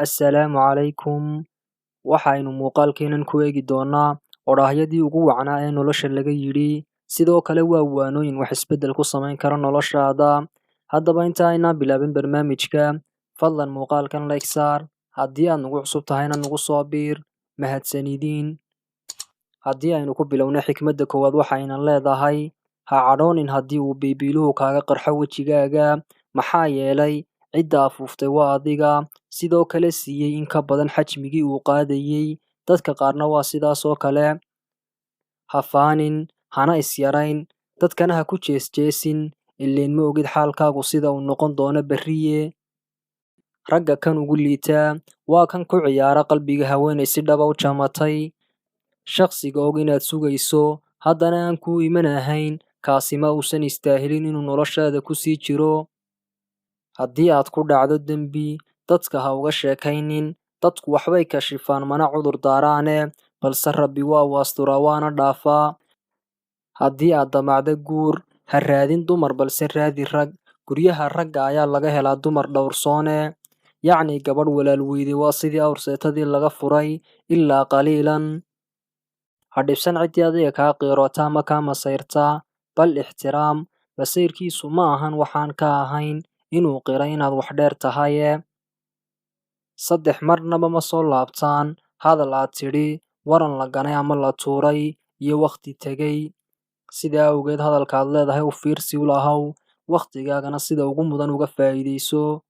Assalaamu calaykum. Waxaynu muuqaalkeenan ku eegi doonaa odhaahyadii ugu wacnaa ee nolosha laga yidhi. Sidoo kale waa waanooyin wax isbeddel ku samayn kara noloshaada. Haddaba inta aynaan bilaabin barnaamijka, fadlan muuqaalkan like saar. Haddii aad nagu cusub tahayna nagu soo biir. Mahadsanidin. Haddii aynu ku bilowno xikmadda koowaad waxaynan leedahay: ha cadhoonin haddii uu biibiiluhu kaaga qarxo wejigaaga, maxaa yeelay cidda afuuftay waa adiga, sidoo kale siiyey in ka badan xajmigii uu qaadayey. Dadka qaarna waa sidaas oo kale. Ha faanin, hana isyarayn, dadkana ha ku jeesjeesin, ileen ma ogid xaalkaagu sida uu noqon doono berriye. Ragga kan ugu liitaa waa kan ku ciyaara qalbiga haweeney si dhaba u jamatay. Shaqsiga og inaad sugayso, haddana aan kuu iman ahayn, kaasi ma uusan istaahilin inuu noloshaada ku sii jiro. Haddii aad ku dhacdo dembi, dadka ha uga sheekaynin. Dadku waxbay kashifaan mana cudur daaraane, balse Rabbi waa uu asturaa waana dhaafaa. Haddii aad damacdo guur, ha raadin dumar balse raadi rag. Guryaha ragga ayaa laga helaa dumar dhowrsoone. Yacni gabadh walaal weyday waa sidii awrseetadii laga furay, ilaa qaliilan. Ha dhibsan ciddii adiga kaa qiiroota ama kaa masayrta, bal ixtiraam. Masayrkiisu ma ahan waxaan ka ahayn inuu qiray inaad wax dheer tahaye. 3 marnaba ma soo laabtaan hadal aad tidhi, waran la ganay ama la tuuray, iyo wakhti tegey. Sidaa awgeed hadalkaad leedahay u fiirsi u lahow, wakhtigaagana sida ugu mudan uga faa'iidayso.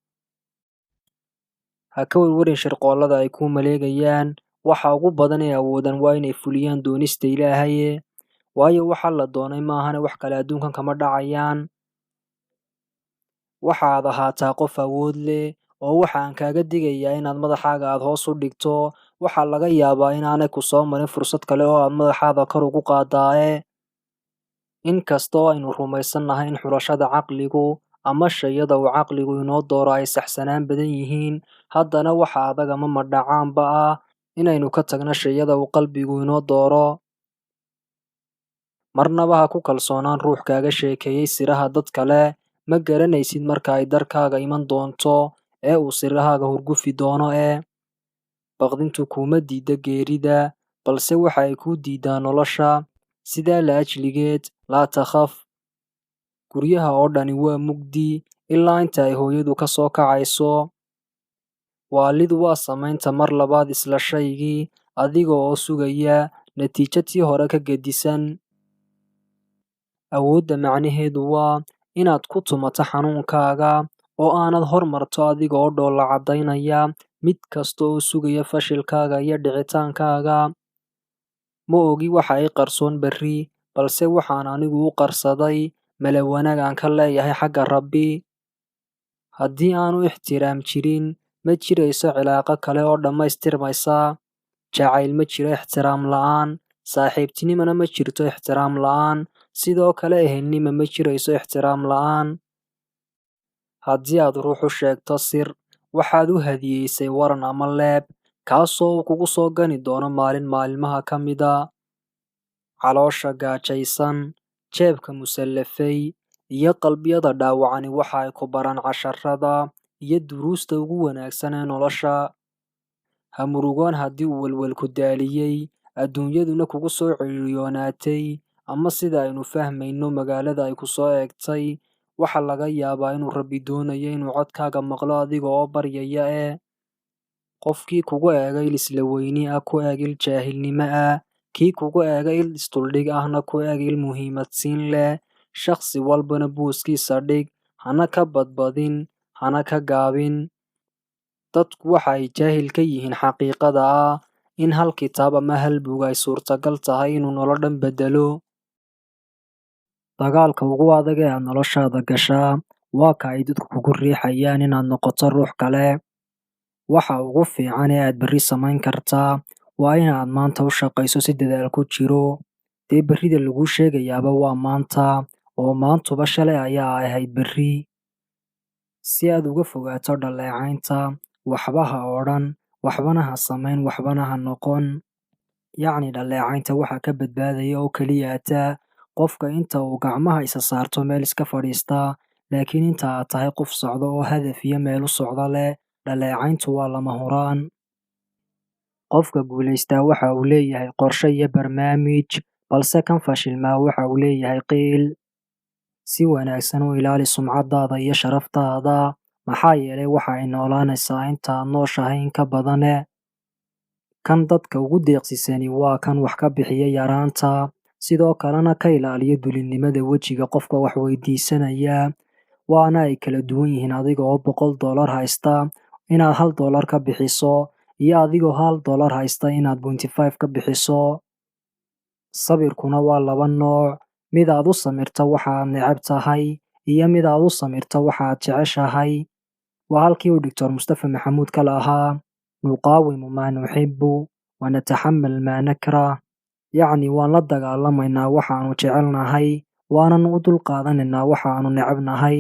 Ha ka warwarin shirqoollada ay kuu maleegayaan. Waxa ugu badan ee awoodaan waa inay fuliyaan doonista Ilaahaye. Waayo waxa la doonay maahane wax kale adduunkan kama dhacayaan. Waxaad ahaataa qof awood leh, oo waxaan kaaga digayaa inaad madaxaaga aad hoos u dhigto. Waxaa laga yaabaa inaanay ku soo marin fursad kale oo aad madaxaada kor ugu qaadaaye. Inkastoo aynu rumaysannahay in xulashada caqligu ama shayada uu caqligu inoo dooro ay saxsanaan badan yihiin, haddana waxa adag ama madhacaanba ah inaynu ka tagno shayada uu qalbigu inoo dooro. Marnaba ha ku kalsoonaan ruux kaaga sheekeeyey siraha dad kale. Ma garanaysid marka ay darkaaga iman doonto ee uu sirahaaga hurgufi doono. Baqdintu kuma diida geerida, balse waxa ay kuu diidaa nolosha. Sidaa la ajligeed, laa takhaf. Guryaha oo dhani waa mugdi ilaa inta ay hooyadu ka soo kacayso. Waalidu waa samaynta mar labaad isla shaygii, adiga oo sugaya natiijo tii hore ka gedisan. Awoodda macnaheedu waa inaad ku tumato xanuunkaaga oo aanad hormarto adiga oo dhoolla caddaynaya mid kasta oo sugaya fashilkaaga iyo dhicitaankaaga. Ma ogi waxa ay qarsoon berri, balse waxaan anigu u qarsaday mala wanaag aan ka leeyahay xagga Rabbi. Haddii aanu ixtiraam jirin, ma jirayso cilaaqo kale oo dhammaystirmaysa. Jacayl ma jiro ixtiraam la'aan, saaxiibtinimona ma jirto ixtiraam la'aan, sidoo kale ehelnimo ma jirayso ixtiraam la'aan. Haddii aad ruux u sheegto sir, waxaad u hadiyeysay waran ama leeb, kaasoo uu kugu soo gani doono maalin maalmaha ka mida. Caloosha gaajaysan, jeebka musallafay, iyo qalbiyada dhaawacani waxa ay ku baraan casharrada iyo duruusta ugu wanaagsan ee nolosha. Ha murugoon haddii uu welwelku daaliyey, adduunyaduna kugu soo ciriiriyoonaatay, ama sida aynu fahmayno magaalada ay ku soo eegtay. Waxa laga yaabaa inuu Rabbi doonayo inuu codkaaga maqlo adiga oo baryaya. Qofkii kugu eega il isla weyni ah ku eeg il jaahilnimo ah, kii kugu eega il isduldhig ahna ku eeg il muhiimadsiin leh. Shaqsi walbana booskiisa dhig, hana ka badbadin, hana ka gaabin. Dadku waxa ay jaahil ka yihiin xaqiiqada ah in hal kitaab ama hal buug ay suurtagal tahay inuu nolol dhan beddelo. Dagaalka ugu adag ee aad noloshaada gashaa waa ka ay dadku kugu riixayaan inaad noqoto ruux kale. Waxa ugu fiican ee aad berri samayn kartaa waa inaad maanta u shaqayso si dadaal ku jiro. Dee berrida laguu sheegayaaba waa maanta, oo maantuba shalay ayaa ahayd berri. Si aad uga fogaato dhaleecaynta, waxba ha odhan, waxbana ha samayn, waxbana ha noqon. Yacni dhaleecaynta waxa ka badbaadaya oo keliyaata qofka inta uu gacmaha isa saarto meel iska fadhiista, laakiin inta aad tahay qof socda oo hadaf iyo meel u socda leh, dhaleecayntu waa lama huraan. Qofka guulaystaa waxa uu leeyahay qorshe iyo barnaamij, balse kan fashilmaa waxa uu leeyahay qiil. Si wanaagsan u ilaali sumcadaada iyo sharaftaada, maxaa yeelay waxa ay noolaanaysaa intaad nooshahay in ka badane. Kan dadka ugu deeqsisani waa kan wax ka bixiya yaraanta, sidoo kalena ka ilaaliya dulinimada wejiga qofka wax weydiisanaya. Waana ay kala duwan yihiin adiga oo $100 haysta inaad $1 ka bixiso, iyo adigoo $1 haysta inaad 25 ka bixiso. Sabirkuna waa laba nooc, mid aad u samirto waxa aad neceb tahay, iyo mid aad u samirto waxa aad jeceshahay. Waa halkii uu Dr. Mustafa Maxamuud ka lahaa nuqaawimu maa nuxibu wanataxamal maa nakrah, yacni waan la dagaalamaynaa waxaanu jecelnahay, waanan u dulqaadanaynaa waxaanu necebnahay.